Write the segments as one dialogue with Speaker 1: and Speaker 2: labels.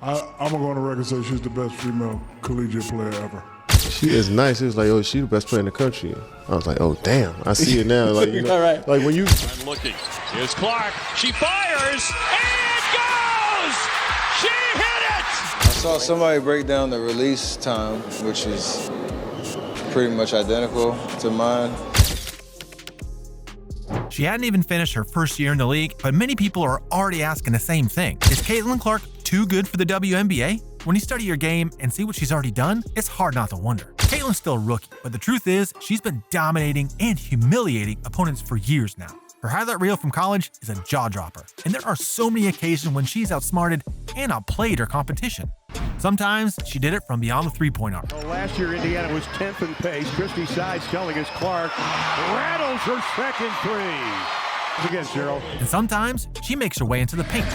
Speaker 1: I'm going to go on the record and say she's the best female collegiate player ever.
Speaker 2: She is nice. It was like, oh, she the best player in the country. I was like, oh, damn. I see it now. Like, you know,
Speaker 3: all right.
Speaker 2: Like when you...
Speaker 4: I'm looking. Here's Clark. She fires. And it goes! She hit it!
Speaker 5: I saw somebody break down the release time, which is pretty much identical to mine.
Speaker 6: She hadn't even finished her first year in the league, but many people are already asking the same thing. Is Caitlin Clark too good for the WNBA? When you study her game and see what she's already done, it's hard not to wonder. Caitlin's still a rookie, but the truth is, she's been dominating and humiliating opponents for years now. Her highlight reel from college is a jaw-dropper, and there are so many occasions when she's outsmarted and outplayed her competition. Sometimes she did it from beyond the three-point arc.
Speaker 7: Last year, Indiana was 10th in pace. Christy Sides telling us Clark rattles her second three. Again, Cheryl.
Speaker 6: And sometimes she makes her way into the paint.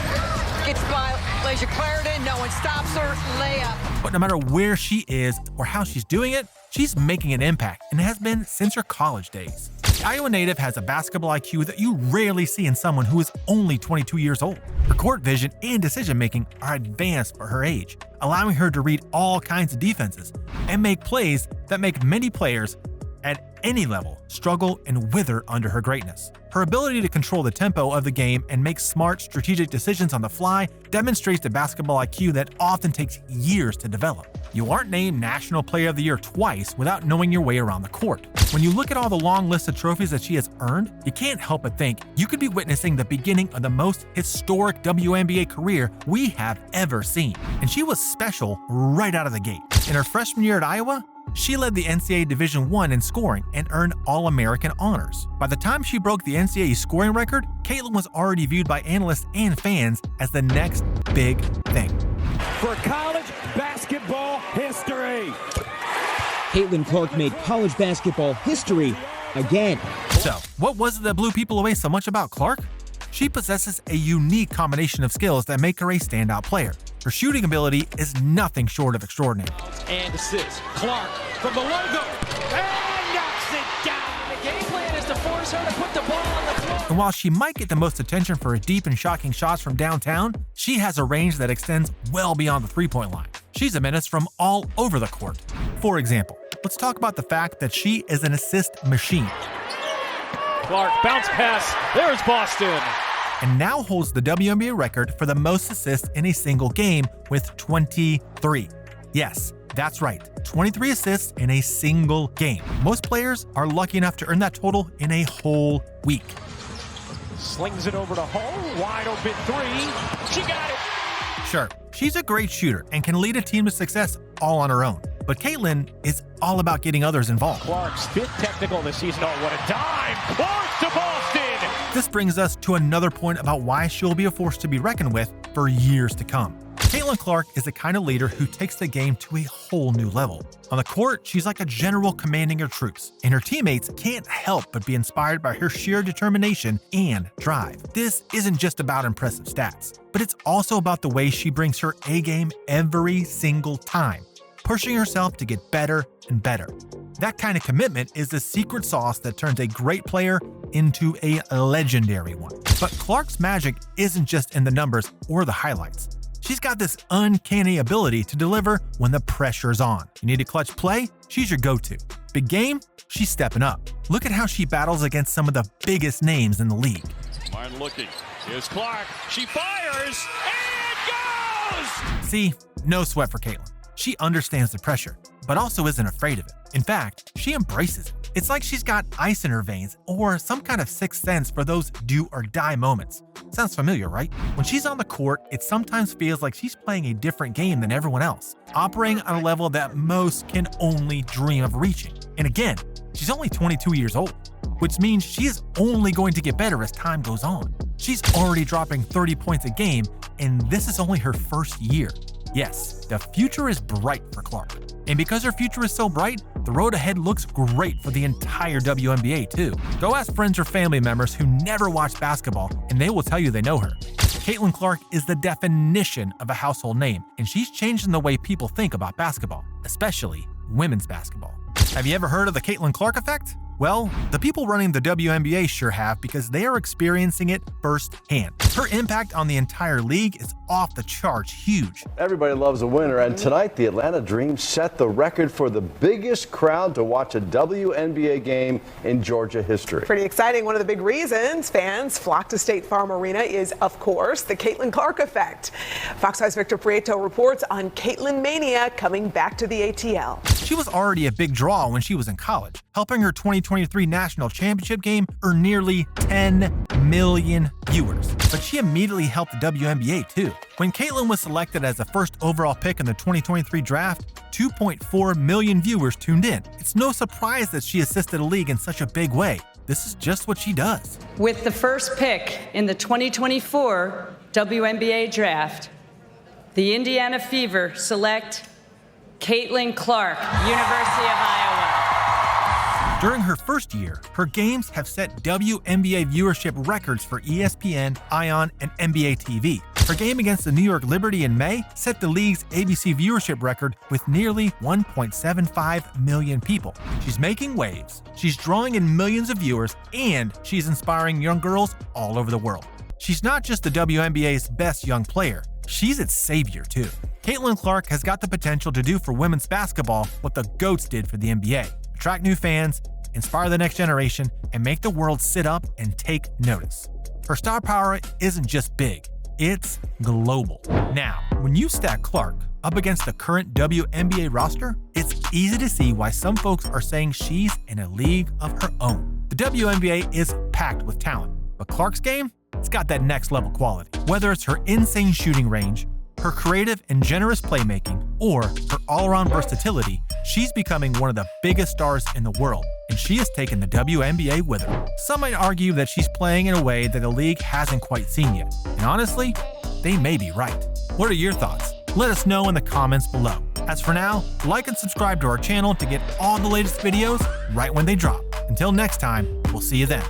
Speaker 8: Gets by Lasia Clarendon, no one stops her, layup.
Speaker 6: But no matter where she is or how she's doing it, she's making an impact, and has been since her college days. The Iowa native has a basketball IQ that you rarely see in someone who is only 22 years old. Her court vision and decision-making are advanced for her age, allowing her to read all kinds of defenses and make plays that make many players at any level struggle and wither under her greatness. Her ability to control the tempo of the game and make smart, strategic decisions on the fly demonstrates the basketball IQ that often takes years to develop. You aren't named National Player of the Year twice without knowing your way around the court. When you look at all the long list of trophies that she has earned, you can't help but think you could be witnessing the beginning of the most historic WNBA career we have ever seen. And she was special right out of the gate. In her freshman year at Iowa, she led the NCAA Division I in scoring and earned All-American honors. By the time she broke the NCAA scoring record, Caitlin was already viewed by analysts and fans as the next big thing.
Speaker 7: For college basketball history.
Speaker 3: Caitlin Clark made college basketball history again.
Speaker 6: So, what was it that blew people away so much about Clark? She possesses a unique combination of skills that make her a standout player. Her shooting ability is nothing short of extraordinary.
Speaker 4: And assist. Clark from the logo. And knocks it down. The game plan is to force her to put the ball on the floor.
Speaker 6: And while she might get the most attention for her deep and shocking shots from downtown, she has a range that extends well beyond the three-point line. She's a menace from all over the court. For example, let's talk about the fact that she is an assist machine.
Speaker 4: Clark, bounce pass. There's Boston.
Speaker 6: And now holds the WNBA record for the most assists in a single game with 23. Yes, that's right, 23 assists in a single game. Most players are lucky enough to earn that total in a whole week.
Speaker 4: Slings it over to Hull. Wide open three. She got it.
Speaker 6: Sure, she's a great shooter and can lead a team to success all on her own. But Caitlin is all about getting others involved.
Speaker 4: Clark's fifth technical this season. Oh, what a dime. Clark to Boston.
Speaker 6: This brings us to another point about why she'll be a force to be reckoned with for years to come. Caitlin Clark is the kind of leader who takes the game to a whole new level. On the court, she's like a general commanding her troops, and her teammates can't help but be inspired by her sheer determination and drive. This isn't just about impressive stats, but it's also about the way she brings her A-game every single time, pushing herself to get better and better. That kind of commitment is the secret sauce that turns a great player into a legendary one. But Clark's magic isn't just in the numbers or the highlights. She's got this uncanny ability to deliver when the pressure's on. You need a clutch play? She's your go-to. Big game? She's stepping up. Look at how she battles against some of the biggest names in the league.
Speaker 4: Martin looking. Here's Clark. She fires. And it goes!
Speaker 6: See, no sweat for Caitlin. She understands the pressure, but also isn't afraid of it. In fact, she embraces it. It's like she's got ice in her veins or some kind of sixth sense for those do-or-die moments. Sounds familiar, right? When she's on the court, it sometimes feels like she's playing a different game than everyone else, operating on a level that most can only dream of reaching. And again, she's only 22 years old, which means she is only going to get better as time goes on. She's already dropping 30 points a game, and this is only her first year. Yes, the future is bright for Clark. And because her future is so bright, the road ahead looks great for the entire WNBA too. Go ask friends or family members who never watch basketball, and they will tell you they know her. Caitlin Clark is the definition of a household name, and she's changing the way people think about basketball, especially women's basketball. Have you ever heard of the Caitlin Clark effect? Well, the people running the WNBA sure have, because they are experiencing it firsthand. Her impact on the entire league is off the charts huge.
Speaker 9: Everybody loves a winner, and tonight the Atlanta Dream set the record for the biggest crowd to watch a WNBA game in Georgia history.
Speaker 10: Pretty exciting. One of the big reasons fans flock to State Farm Arena is, of course, the Caitlin Clark effect. Fox 5's Victor Prieto reports on Caitlin Mania coming back to the ATL.
Speaker 6: She was already a big draw when she was in college, helping her 2023 national championship game earn nearly 10 million viewers. But she immediately helped the WNBA too. When Caitlin was selected as the first overall pick in the 2023 draft, 2.4 million viewers tuned in. It's no surprise that she assisted a league in such a big way. This is just what she does.
Speaker 11: With the first pick in the 2024 WNBA draft, the Indiana Fever select Caitlin Clark, University of Iowa.
Speaker 6: During her first year, her games have set WNBA viewership records for ESPN, ION, and NBA TV. Her game against the New York Liberty in May set the league's ABC viewership record with nearly 1.75 million people. She's making waves, she's drawing in millions of viewers, and she's inspiring young girls all over the world. She's not just the WNBA's best young player, she's its savior too. Caitlin Clark has got the potential to do for women's basketball what the GOATs did for the NBA. Attract new fans, inspire the next generation, and make the world sit up and take notice. Her star power isn't just big, it's global. Now, when you stack Clark up against the current WNBA roster, it's easy to see why some folks are saying she's in a league of her own. The WNBA is packed with talent, but Clark's game, it's got that next level quality. Whether it's her insane shooting range, her creative and generous playmaking, or her all-around versatility, she's becoming one of the biggest stars in the world, and she has taken the WNBA with her. Some might argue that she's playing in a way that the league hasn't quite seen yet, and honestly, they may be right. What are your thoughts? Let us know in the comments below. As for now, like and subscribe to our channel to get all the latest videos right when they drop. Until next time, we'll see you then.